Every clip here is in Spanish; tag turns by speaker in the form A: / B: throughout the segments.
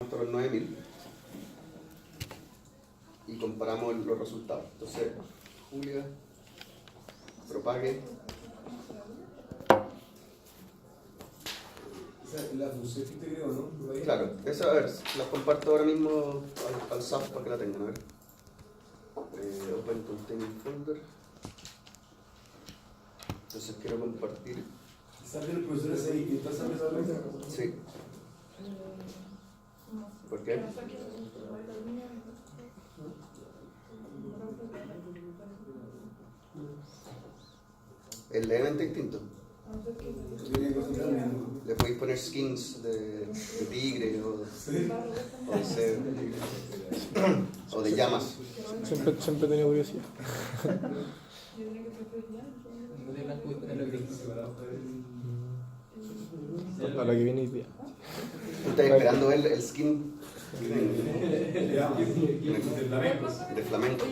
A: los 9000 y comparamos los resultados. Entonces, Julia, propague.
B: La función que te creo, ¿no?
A: Claro, esa, a ver, la comparto ahora mismo al SAP para que la tengan, a ver. Open Containing Folder. Entonces quiero compartir.
B: ¿Sabes el profesor ese ahí que está saliendo la mesa?
A: Sí. ¿Por qué? Es levemente distinto. Le podéis poner skins de tigre o de llamas.
C: Siempre he tenido curiosidad. Para la que viene hoy día.
A: ¿Estás esperando el skin de flamenco?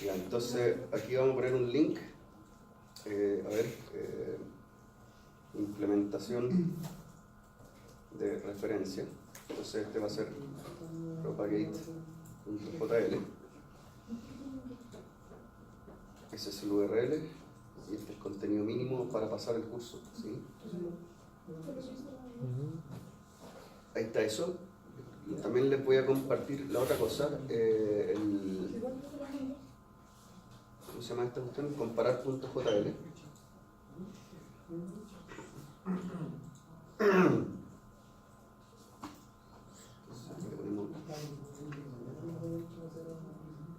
A: Ya, entonces aquí vamos a poner un link. Implementación de referencia. Entonces este va a ser propagate.jl. Ese es el URL y este es el contenido mínimo para pasar el curso, ¿sí? Ahí está eso. Y también les voy a compartir la otra cosa. ¿Cómo se llama esta cuestión? Comparar.jl.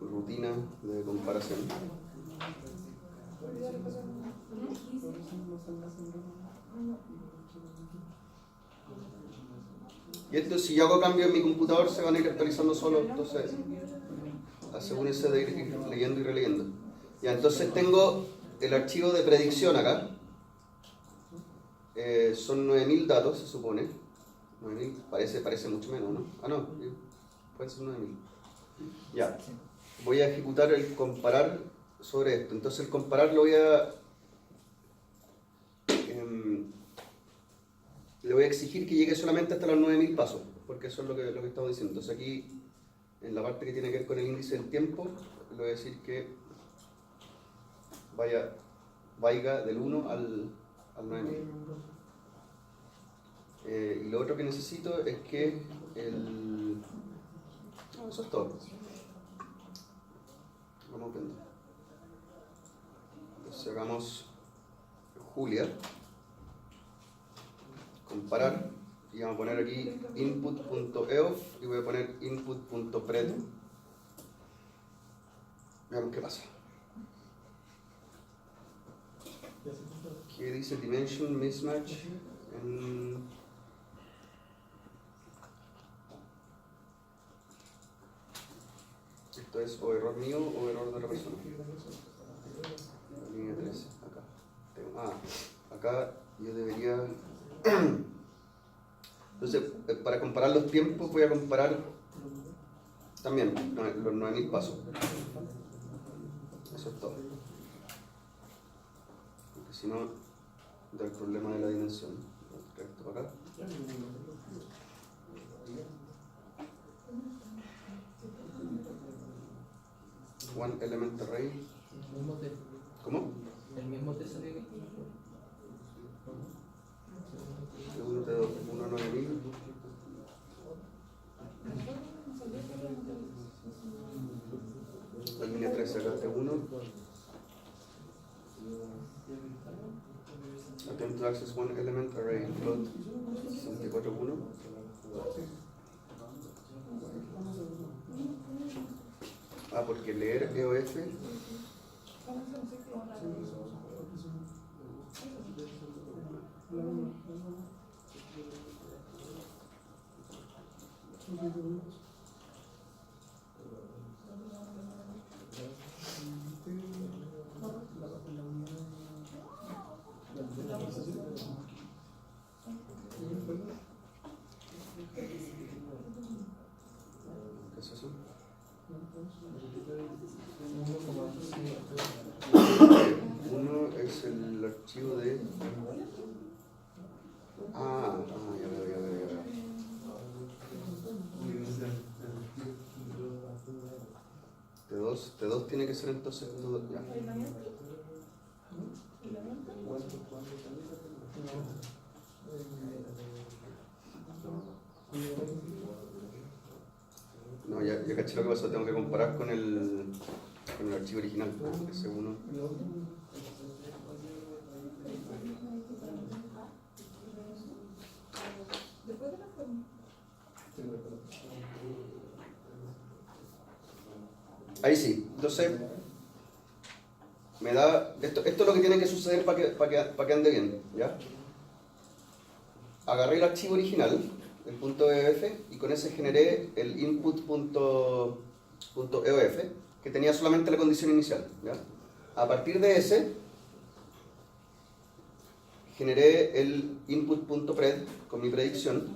A: Rutina de comparación. Y esto, si yo hago cambio en mi computador, se van a ir actualizando solo, entonces asegúrense de ir leyendo y releyendo. Ya, entonces tengo el archivo de predicción acá. Son 9000 datos, se supone. 9000, parece mucho menos, ¿no? Ah, no, pueden ser 9000. Ya, voy a ejecutar el comparar sobre esto. Entonces el comparar lo voy a... le voy a exigir que llegue solamente hasta los 9000 pasos, porque eso es lo que estamos diciendo. Entonces aquí, en la parte que tiene que ver con el índice del tiempo, le voy a decir que vaya del 1 al 9000. Y lo otro que necesito es que no, eso es todo. Vamos viendo. Entonces hagamos Julia, comparar, y vamos a poner aquí input.eof y voy a poner input.pred. Veamos qué pasa. ¿Qué dice dimension mismatch? Esto es o error mío o error de otra persona. Línea 13, acá. Acá yo debería... Entonces, para comparar los tiempos voy a comparar también los 9000 pasos. Eso es todo. Porque si no, da el problema de la dimensión. Esto para acá. One element array. ¿Cómo?
D: El mismo te salió aquí.
A: Uno 9000. La línea 13 acá es 1. Attempt to access one element array float 64.1. Porque leer EOF ¿qué es eso? Uno es el archivo de Ya veo, ya veo, ya veo. T2 tiene que ser entonces T2, ya. No, ya caché lo que pasó, tengo que comparar con el archivo original, S1. Ahí sí, entonces me da, esto es lo que tiene que suceder para que ande bien, ¿ya? Agarré el archivo original, el .eof, y con ese generé el input.eof, que tenía solamente la condición inicial, ¿ya? A partir de ese, generé el input.pred con mi predicción,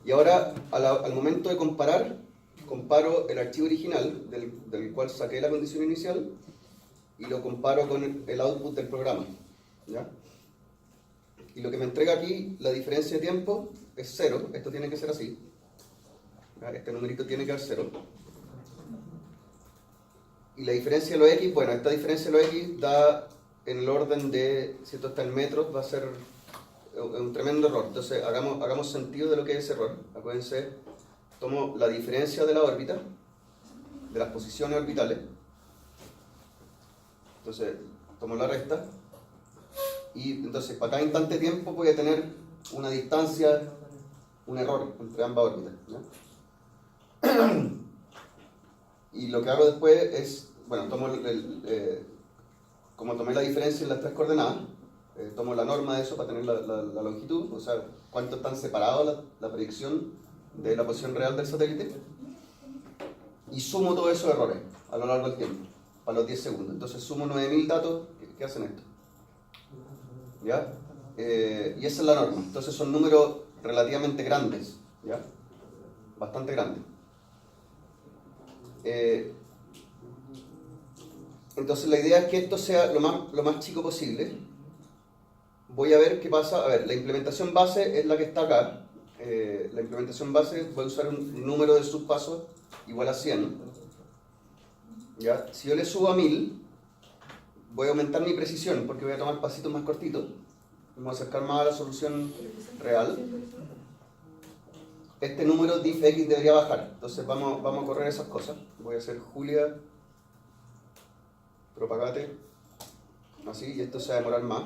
A: y ahora al momento de comparar, comparo el archivo original del cual saqué la condición inicial y lo comparo con el output del programa, ¿ya? Y lo que me entrega aquí, la diferencia de tiempo es 0, esto tiene que ser así, ¿ya? Este numerito tiene que dar 0. Y la diferencia de los x, bueno, esta diferencia de los x da en el orden de, si esto está en metros, va a ser un tremendo error. Entonces hagamos sentido de lo que es ese error. Acuérdense, tomo la diferencia de la órbita, de las posiciones orbitales, entonces tomo la resta, y entonces para cada instante de tiempo voy a tener una distancia, un error entre ambas órbitas, ¿ya? Y lo que hago después es, bueno, tomo como tomé la diferencia en las tres coordenadas, tomo la norma de eso para tener la longitud, o sea, cuánto están separados la predicción de la posición real del satélite, y sumo todos esos errores a lo largo del tiempo, para los 10 segundos. Entonces sumo 9000 datos que hacen esto, ¿ya? Y esa es la norma. Entonces son números relativamente grandes, ¿ya? Bastante grandes. Entonces la idea es que esto sea lo más chico posible. Voy a ver qué pasa. A ver, la implementación base es la que está acá. La implementación base, voy a usar un número de subpasos igual a 100. ¿Ya? Si yo le subo a 1000, voy a aumentar mi precisión porque voy a tomar pasitos más cortitos. Me voy a acercar más a la solución real. Este número diff x debería bajar. Entonces vamos a correr esas cosas. Voy a hacer Julia, propagate, así, y esto se va a demorar más.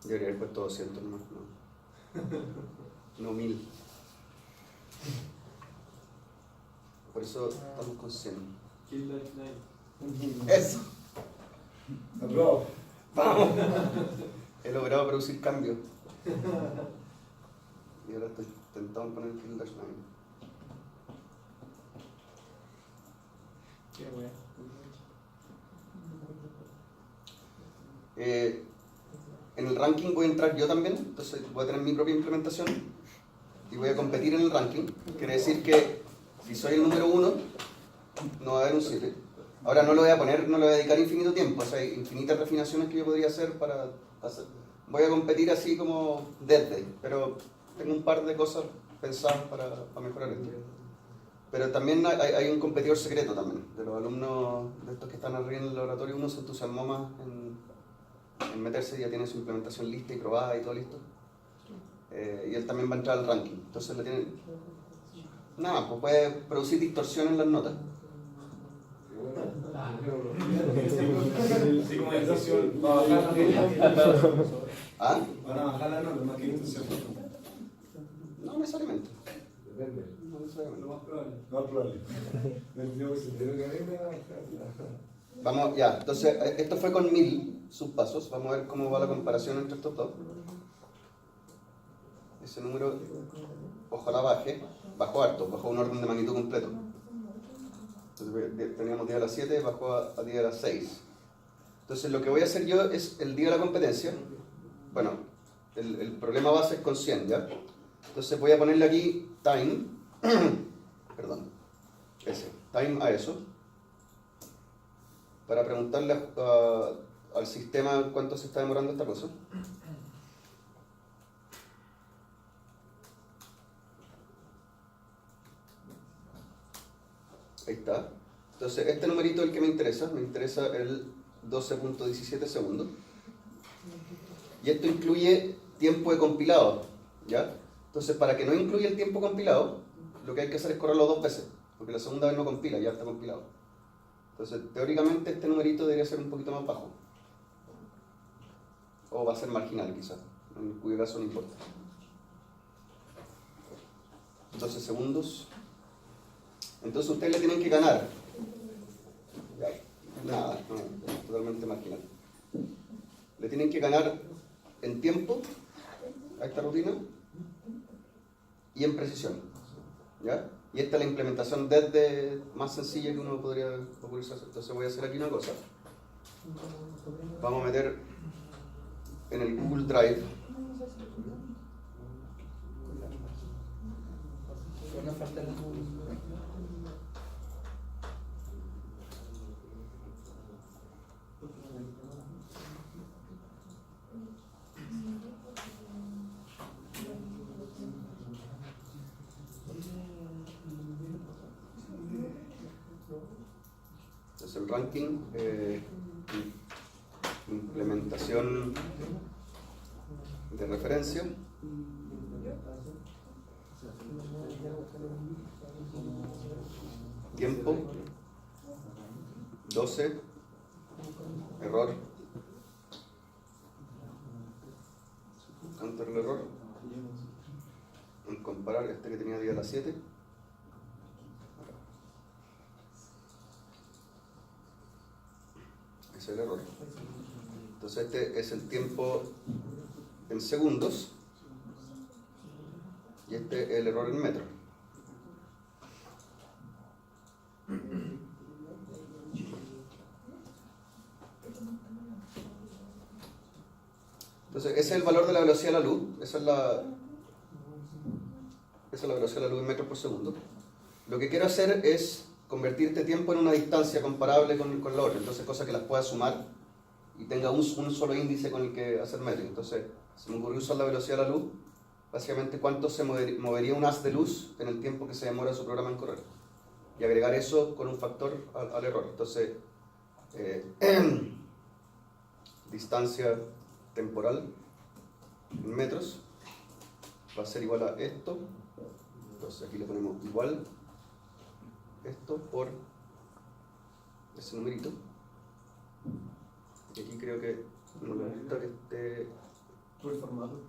A: Debería haber puesto 200 nomás, no 1000. Por eso estamos con 100. ¡Eso!
B: Bravo.
A: ¡Vamos! He logrado producir cambios. Y ahora estoy intentando poner kill dash 9.
C: Qué wea.
A: En el ranking voy a entrar yo también, entonces voy a tener mi propia implementación y voy a competir en el ranking. Quiere decir que si soy el número 1, no va a haber un 7. Ahora no lo voy a poner, no le voy a dedicar infinito tiempo, o sea, hay infinitas refinaciones que yo podría hacer para hacer. Voy a competir así como desde, pero tengo un par de cosas pensadas para mejorar esto. Pero también hay un competidor secreto también, de los alumnos de estos que están arriba en el laboratorio, uno se entusiasmó más en meterse, ya tiene su implementación lista y probada y todo listo. Y él también va a entrar al ranking. Entonces le tienen... Nada, pues puede producir distorsión en las notas.
B: Sincronización. Va a bajar la nota.
A: ¿Ah?
B: Van a bajar la nota más que intención.
A: No necesariamente.
B: Depende.
A: No necesariamente.
B: Lo más probable. Lo más probable. 22%.
A: Vamos, ya, entonces esto fue con 1000 subpasos. Vamos a ver cómo va la comparación entre estos dos. Ese número, ojalá baje. Bajó harto, bajó un orden de magnitud completo. Entonces teníamos día a las 7, bajó a día a las 6. Entonces lo que voy a hacer yo es el día de la competencia. Bueno, el problema base es con 100, ¿ya? Entonces voy a ponerle aquí time, perdón, time a eso, para preguntarle al sistema cuánto se está demorando esta cosa. Ahí está. Entonces este numerito es el que me interesa el 12.17 segundos. Y esto incluye tiempo de compilado, ¿ya? Entonces, para que no incluya el tiempo compilado, lo que hay que hacer es correrlo 2 veces, porque la segunda vez no compila, ya está compilado. Entonces, teóricamente este numerito debería ser un poquito más bajo. O va a ser marginal, quizás, en cuyo caso no importa. 12 segundos. Entonces, ustedes le tienen que ganar. Nada, no, totalmente marginal. Le tienen que ganar en tiempo a esta rutina y en precisión, ¿ya? Y esta es la implementación desde más sencilla que uno podría ocurrirse hacer. Entonces voy a hacer aquí una cosa. Vamos a meter en el Google Drive el ranking, implementación de referencia, tiempo, 12, error, counter el error, en comparar este que tenía día a las 7. Es el error. Entonces este es el tiempo en segundos y este es el error en metros. Entonces ese es el valor de la velocidad de la luz. Esa es la velocidad de la luz en metros por segundo. Lo que quiero hacer es convertir este tiempo en una distancia comparable con la otra, entonces cosa que las pueda sumar y tenga un solo índice con el que hacer metro. Entonces se me ocurrió usar la velocidad de la luz, básicamente cuánto se movería un haz de luz en el tiempo que se demora su programa en correr, y agregar eso con un factor al error. Entonces distancia temporal en metros va a ser igual a esto. Entonces aquí le ponemos igual esto por ese numerito, y aquí creo que no me gusta que esté
D: por el formato.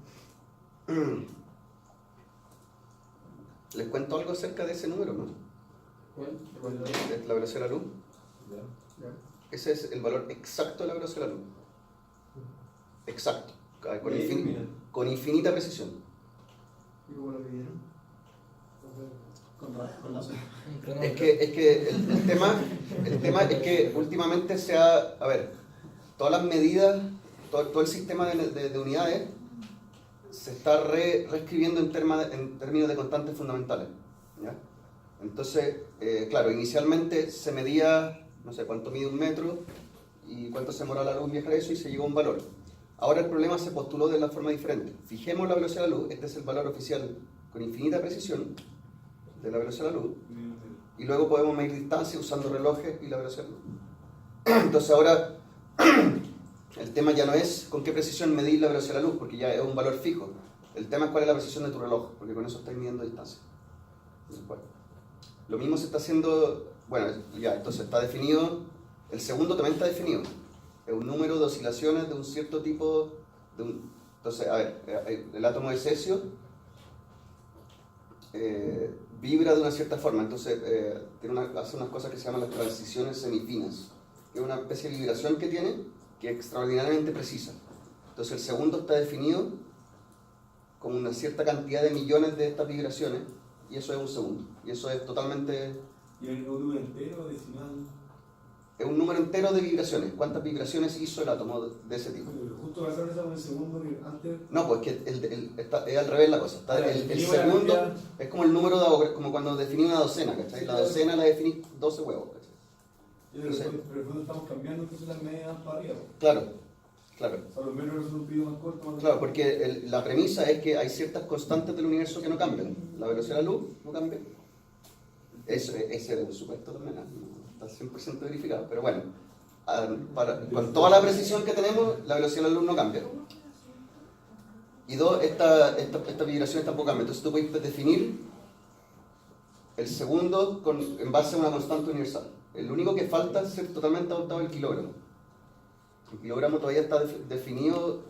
A: Les cuento algo acerca de ese número, ¿no?
D: ¿Cuál?
A: De la velocidad de la luz. Ese es el valor exacto de la velocidad de la luz. Exacto, con infinita precisión.
D: ¿Y cómo lo pidieron? Con láser.
A: Es que el tema es que últimamente se ha, a ver, todas las medidas, todo el sistema de unidades se está reescribiendo en términos de constantes fundamentales, ¿ya? Entonces, claro, inicialmente se medía, no sé cuánto mide un metro y cuánto se demora la luz en viajar eso, y se llegó a un valor. Ahora el problema se postuló de la forma diferente. Fijemos la velocidad de la luz, este es el valor oficial con infinita precisión de la velocidad de la luz, y luego podemos medir distancia usando relojes y la velocidad de la luz. Entonces ahora el tema ya no es con qué precisión medir la velocidad de la luz, porque ya es un valor fijo. El tema es cuál es la precisión de tu reloj, porque con eso estás midiendo distancia. Entonces, bueno, lo mismo se está haciendo, bueno, ya, entonces está definido El segundo también está definido. Es un número de oscilaciones de un cierto tipo. Entonces, a ver, el átomo de cesio vibra de una cierta forma. Entonces, hace unas cosas que se llaman las transiciones semifinas, que es una especie de vibración que tiene, que es extraordinariamente precisa. Entonces, el segundo está definido como una cierta cantidad de millones de estas vibraciones, y eso es un segundo. Y eso es totalmente...
B: ¿Y el número entero, decimal?
A: Es un número entero de vibraciones. ¿Cuántas vibraciones hizo el átomo de ese tipo?
B: Justo pasaron esa con el segundo que antes.
A: No, pues que es al revés la cosa. Está, el segundo es como el número de como cuando definí una docena, ¿cachai? La docena la definí 12 huevos, ¿cachai?
B: Pero el fondo estamos cambiando entonces las medias para arriba.
A: Claro, claro.
B: O sea, los menores son un poquito más cortos.
A: Claro, porque la premisa es que hay ciertas constantes del universo que no cambian. La velocidad de la luz no cambia. Ese es un supuesto también, no está 100% verificado. Pero bueno, con toda la precisión que tenemos, la velocidad de la luz no cambia. Y dos, esta vibración tampoco cambia. Entonces tú puedes definir el segundo en base a una constante universal. El único que falta es ser totalmente adoptado el kilogramo. El kilogramo todavía está definido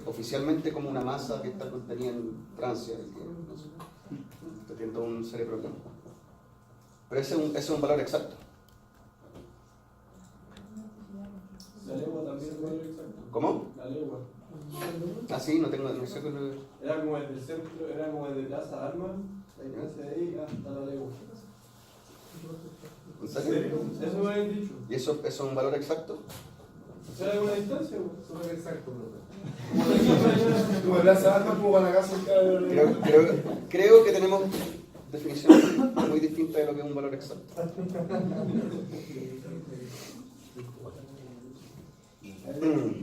A: oficialmente como una masa que está contenida en Francia. No sé, que tiene todo un serie de problemas. Pero ese es un valor exacto.
E: La legua también es valor exacto.
A: ¿Cómo?
E: La legua.
A: Ah, sí, no sé cuál es.
E: Era como el del centro, era como el de Plaza Armas, la distancia de ahí hasta la legua.
A: ¿En serio?
E: Eso me habían dicho.
A: ¿Y eso es un valor exacto?
E: ¿Será alguna distancia?
B: Eso es exacto, como Plaza Armas, como para la casa.
A: Creo que tenemos definiciones muy distintas de lo que es un valor exacto.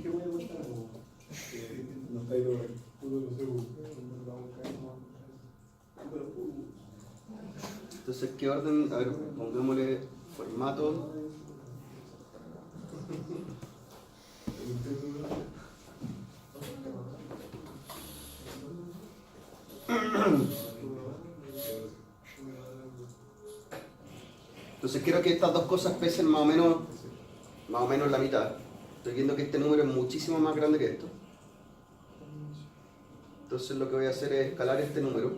E: ¿Qué voy a contar?
B: No está ahí todo.
A: Entonces, ¿qué orden? A ver, pongámosle formato. Entonces quiero que estas dos cosas pesen más o menos la mitad. Estoy viendo que este número es muchísimo más grande que esto. Entonces lo que voy a hacer es escalar este número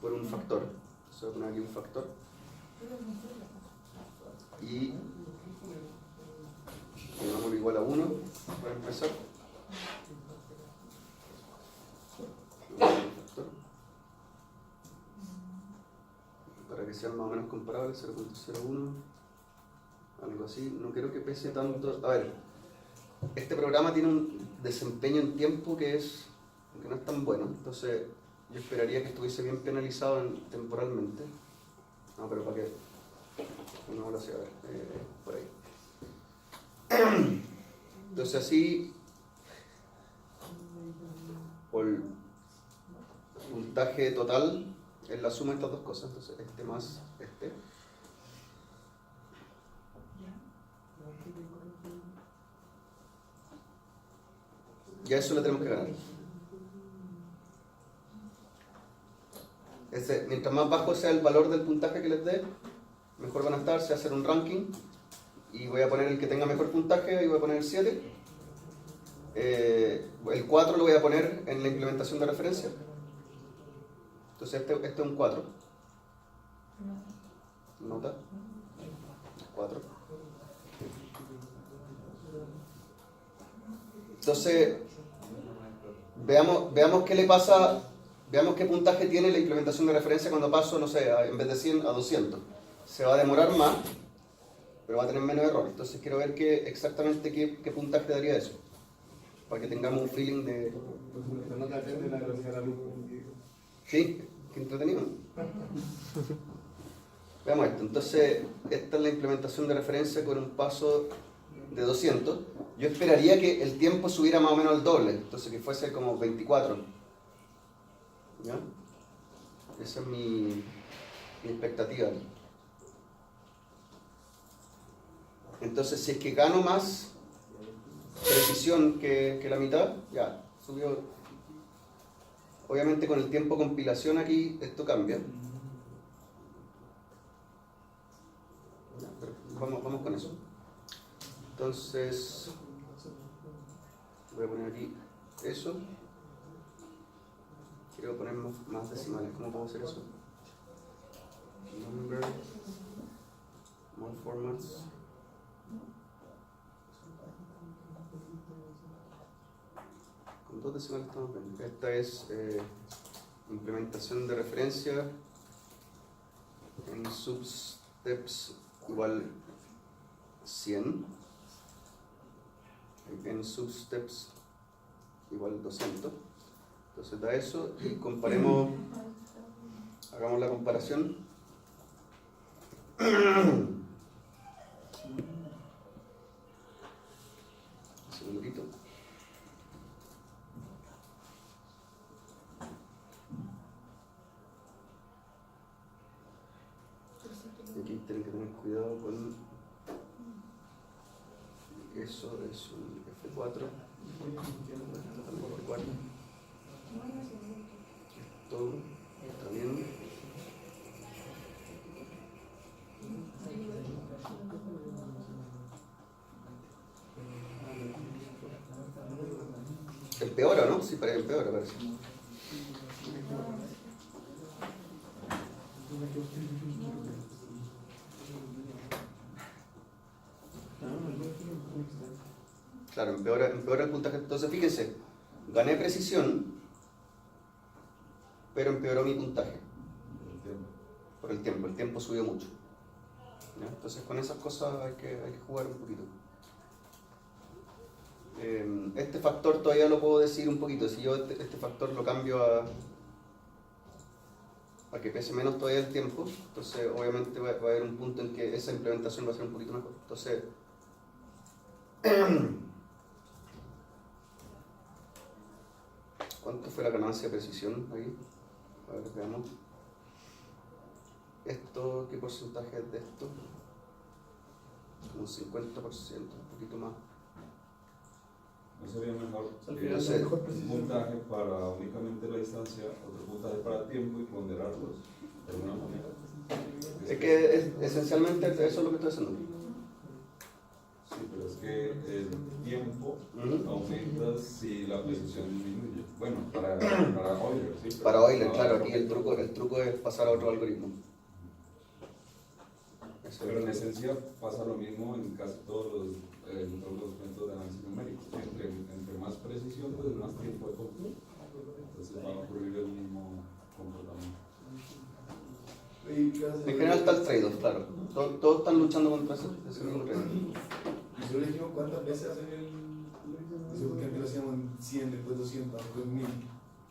A: por un factor. Entonces voy a poner aquí un factor. Y pongámoslo igual a 1 para empezar. Para que sean más o menos comparables, 0.01, algo así. No quiero que pese tanto. A ver, este programa tiene un desempeño en tiempo que no es tan bueno, entonces yo esperaría que estuviese bien penalizado temporalmente. No, pero ¿para qué? No lo sé, a ver, por ahí. Entonces así, por puntaje total es la suma de estas dos cosas, entonces este más este. Ya eso le tenemos que ganar. Mientras más bajo sea el valor del puntaje que les dé, mejor van a estar. Se va a hacer un ranking y voy a poner el que tenga mejor puntaje y voy a poner el 7. El 4 lo voy a poner en la implementación de referencia. Entonces este es un 4. Nota. 4. Entonces, veamos qué le pasa, veamos qué puntaje tiene la implementación de referencia cuando paso, no sé, en vez de 100 a 200. Se va a demorar más, pero va a tener menos error. Entonces quiero ver exactamente qué puntaje daría eso, para que tengamos un feeling de...
B: No te atiende la velocidad de la luz.
A: Sí, qué entretenido. Veamos esto. Entonces, esta es la implementación de referencia con un paso de 200. Yo esperaría que el tiempo subiera más o menos al doble, entonces que fuese como 24. ¿Ya? Esa es mi expectativa. Entonces, si es que gano más precisión que la mitad, ya, subió. Obviamente con el tiempo de compilación aquí esto cambia. Ya, pero vamos con eso. Entonces, voy a poner aquí eso. Quiero poner más decimales. ¿Cómo puedo hacer eso? Number, more formats. Con 2 decimales estamos bien. Esta es implementación de referencia en substeps igual 100, en substeps igual 200. Entonces da eso y comparemos, hagamos la comparación. Un segundito. Aquí tienen que tener cuidado con eso, es un F4. Esto también F4. Esto está bien. Empeora, ¿no? Sí, empeora, parece. Claro, empeora el puntaje. Entonces, fíjense, gané precisión, pero empeoró mi puntaje por el tiempo. El tiempo subió mucho. ¿Ya? Entonces, con esas cosas hay que jugar un poquito. Este factor todavía lo puedo decir un poquito. Si yo este factor lo cambio a que pese menos todavía el tiempo, entonces obviamente va a haber un punto en que esa implementación va a ser un poquito mejor. Entonces, ¿cuánto fue la ganancia de precisión ahí? A ver, veamos. Esto, ¿qué porcentaje es de esto? Un 50%, un poquito más.
F: ¿No sería mejor
D: Al final,
A: sé.
D: la mejor
F: un
D: precisión.
F: puntaje para únicamente la distancia, otro puntaje para el tiempo y ponderarlos de alguna manera?
A: Es que esencialmente eso es lo que estoy haciendo.
F: Sí, pero es que el tiempo
A: Ujú.
F: aumenta si la precisión disminuye. Bueno, para Euler, sí.
A: Para Euler, claro, aquí el truco es pasar a otro algoritmo. Eso
F: Pero en
A: es.
F: esencia pasa lo mismo en casi todos los métodos de análisis numérico. Entre más precisión, pues más tiempo de cómputo. Entonces va a ocurrir el mismo comportamiento.
A: En general está el trade-off, claro. Todos están luchando contra ese mismo trade-off.
B: Y solo dijimos cuántas veces hacen el. No sé por qué antes lo hacíamos en 100, después 200, después 1000.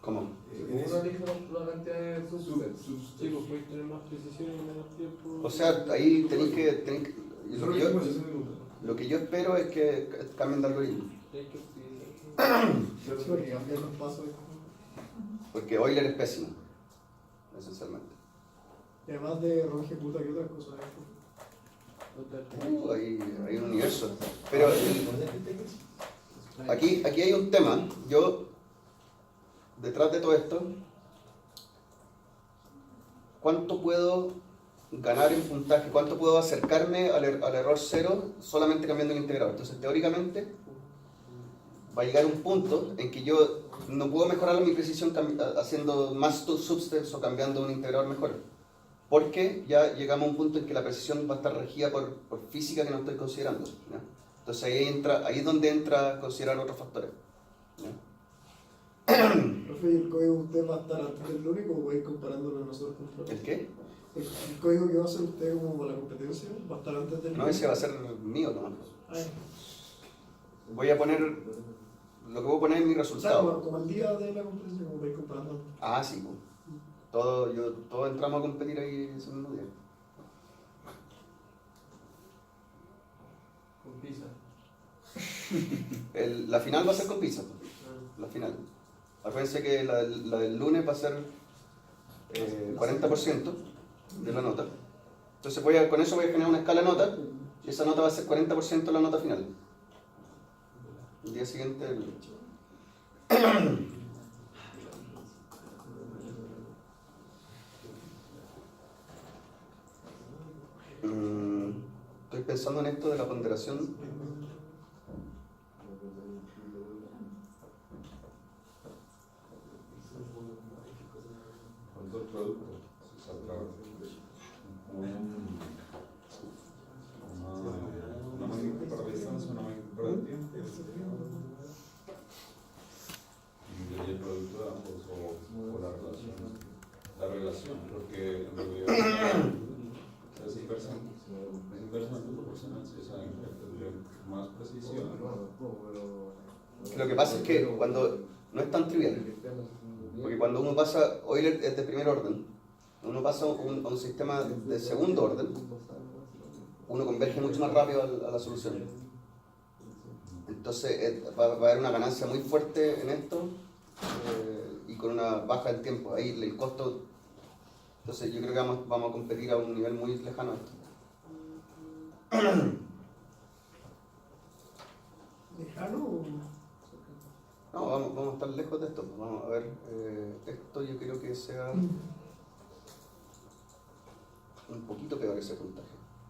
A: ¿Cómo?
E: Uno elige la cantidad de subsets.
B: Subsets.
E: Sí, pues puedes tener más precisión y menos tiempo.
A: O sea, ahí tenéis que
B: Solo dijimos eso mismo.
A: lo que yo espero es que cambien de algoritmo.
E: Hay que optimizar.
D: Sí, porque cambian los pasos.
A: Porque Euler es pésimo, esencialmente.
D: Y además de error ejecuta, ¿qué otras cosas hay?
A: Hay un universo. Pero aquí hay un tema. Yo, detrás de todo esto, ¿cuánto puedo ganar en puntaje? ¿Cuánto puedo acercarme al error cero solamente cambiando el integrador? Entonces, teóricamente, va a llegar un punto en que yo no puedo mejorar mi precisión haciendo más substeps o cambiando un integrador mejor. Porque ya llegamos a un punto en que la precisión va a estar regida por física que no estoy considerando. ¿Ya? Entonces ahí es donde entra a considerar otros factores. ¿Ya?
D: Profe, ¿y el código usted va a estar antes del único o va a ir comparándolo a nosotros contra
A: ¿El qué?
D: el código que va a hacer usted como para la competencia va a estar antes del
A: No, ese va a ser mío nomás.
D: Ay,
A: Voy a poner lo que voy a poner en mi
D: o sea,
A: resultado.
D: como el día de la competencia, como va a ir comparando.
A: Ah, sí. Pues. Todos entramos a competir ahí ese mismo día.
E: Con pizza.
A: La final va a ser con pizza. Pues. La final. Acuérdense que la del lunes va a ser 40% de la nota. Entonces con eso voy a generar una escala de nota y esa nota va a ser 40% de la nota final. El día siguiente... Estoy pensando en esto de la ponderación.
F: precisión.
A: Lo que pasa es que cuando no es tan trivial, porque cuando uno pasa, Euler es de primer orden, uno pasa a un sistema de segundo orden, uno converge mucho más rápido a la solución. Entonces va a haber una ganancia muy fuerte en esto y con una baja en tiempo. Ahí el costo, entonces yo creo que vamos a competir a un nivel muy lejano a esto.
D: ¿Lejano o...?
A: No, vamos a estar lejos de esto. Vamos a ver, esto yo creo que sea un poquito peor ese puntaje.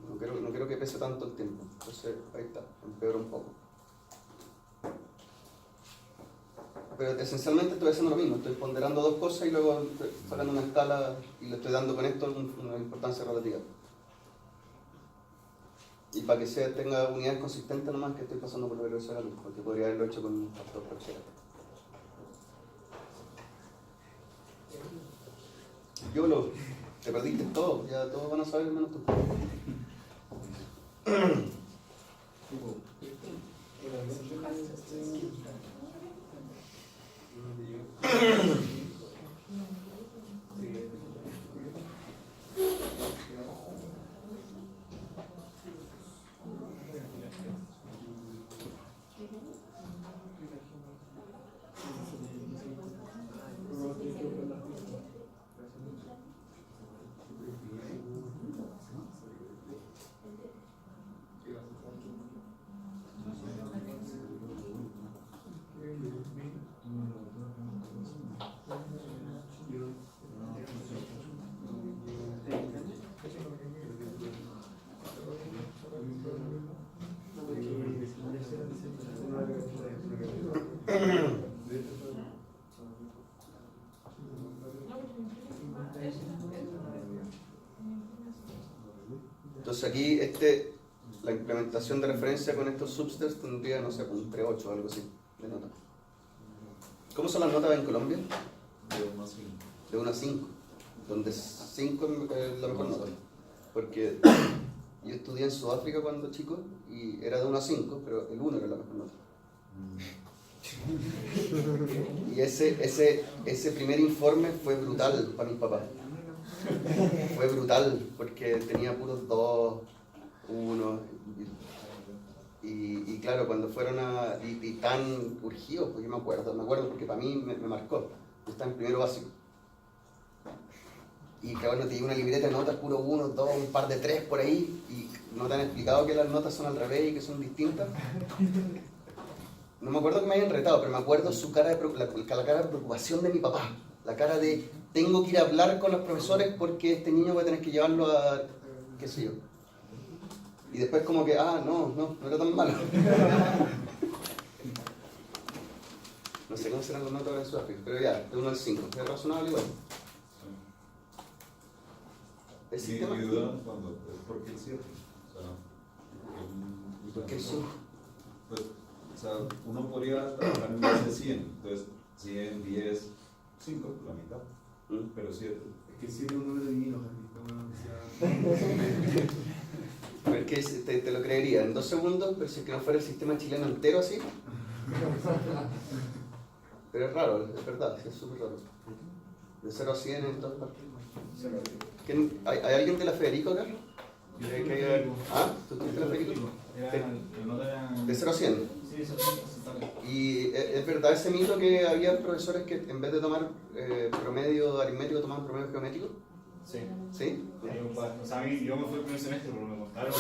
A: No quiero que pese tanto el tiempo. Entonces, ahí está, empeora un poco. Pero esencialmente estoy haciendo lo mismo, estoy ponderando dos cosas y luego estoy sacando una escala y le estoy dando con esto una importancia relativa. Y para que tenga unidades consistentes nomás que estoy pasando por la velocidad de la luz, porque podría haberlo hecho con un factor fraccional. Te perdiste todo, ya todos van a saber menos tú. Entonces aquí la implementación de referencia con estos substers tendría, no sé, un 3.8 o algo así de nota. ¿Cómo son las notas en Colombia? De 1 a 5, donde 5 es la mejor nota. Porque yo estudié en Sudáfrica cuando chico y era de 1 a 5, pero el 1 era la mejor nota. Y ese primer informe fue brutal para mis papás. Fue brutal porque tenía puros 2, 1 y claro, cuando fueron y tan urgidos, pues yo me acuerdo porque para mí me marcó. Yo estaba en primero básico y claro, te llevo una libreta de notas, puro 1, 2, un par de 3 por ahí y no te han explicado que las notas son al revés y que son distintas. No me acuerdo que me hayan retado, pero me acuerdo su cara la cara de preocupación de mi papá. La cara de, tengo que ir a hablar con los profesores porque este niño voy a tener que llevarlo a, qué sé yo. Y después como que, no era tan malo. No sé cómo serán las notas de Sudáfrica, pero ya, de 1 al 5. Es razonable igual. El sistema...
F: Mi duda cuando es porque el 7.
A: ¿Por qué el 5?
F: Pues, o sea, uno podría trabajar en base de 100. Entonces, 100, 10, 5, la mitad. Pero 7.
B: Es que el 7 es un número divino,
A: Pero es que te lo creería en 2 segundos, pero si es que no fuera el sistema chileno entero así. Pero es raro, es verdad, es súper raro. De 0 a 100 en todas partes. ¿Hay alguien de la Federico acá? ¿Tú tuviste la Federico? De 0 a 100. Y es verdad ese mito que había profesores que en vez de tomar promedio aritmético tomaban promedio geométrico.
G: Sí.
A: ¿Sí?
G: O sea, yo me fui el primer semestre, pero me contaron.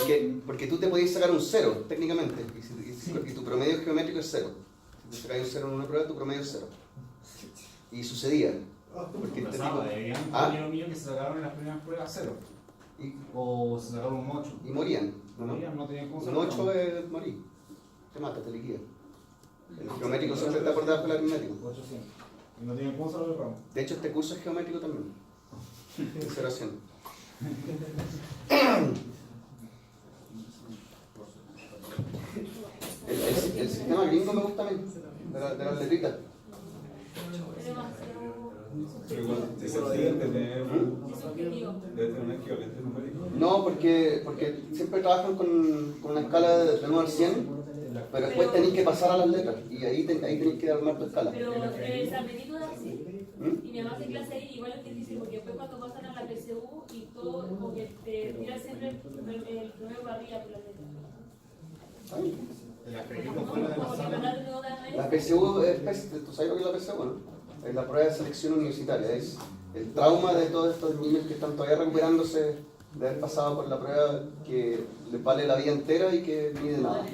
A: Porque tú te podías sacar un 0 técnicamente y tu promedio geométrico es 0. Si te sacas un 0 en una prueba, tu promedio es 0. Y sucedía. Porque
G: había un compañero mío que se sacaron en las primeras pruebas 0. O se sacaron un 8.
A: Y morían.
G: No tenían cómo
A: Un 8 es morir. Te mata, te liquida. El geométrico siempre está por debajo del aritmético.
G: 800. Y no tienen cómo saber el ramo.
A: De hecho, este curso es geométrico también. De 0 a 100. El sistema gringo me gusta a mí, de las letritas.
F: Pero igual, debe tener un equivalente numérico.
A: No, porque siempre trabajan con una escala de 1 al 100 Pero después tenéis que pasar a las letras y ahí tenéis que armar tu escala.
H: Pero San Benito es así. Y mi mamá hace clase ahí, igual es difícil porque después cuando pasan a la PSU y todo, como que te tira siempre el nuevo arriba por la letra.
G: La Federico fue la de la sala.
A: La PSU es, ¿tú sabes lo que es la PSU, no? Es la prueba de selección universitaria, es el trauma de todos estos niños que están todavía recuperándose de haber pasado por la prueba que les vale la vida entera y que mide nada.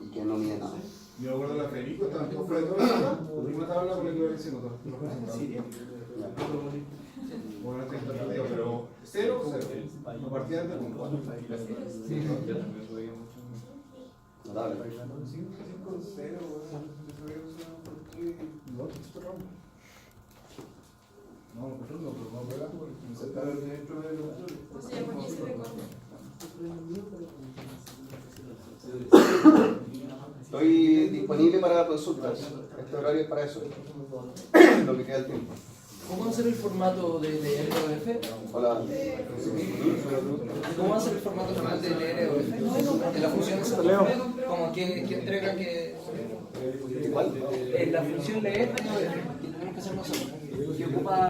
A: Y que no mide nada.
G: Yo recuerdo la Federico, estaban todos fuera de toda la sala, una tabla con el que iba diciendo todo. Bueno, pero 0, 0. A partir de
A: Notable. Estoy disponible para consultas. Este horario es para eso. Lo que queda del tiempo.
I: ¿Cómo va a ser el formato de LROF?
A: Hola.
I: ¿Cómo va a ser el formato final de LROF? ¿En la función como que entrega que...
A: ¿Cuál?
I: En la función leer, que tenemos que hacer nosotros. Que ocupa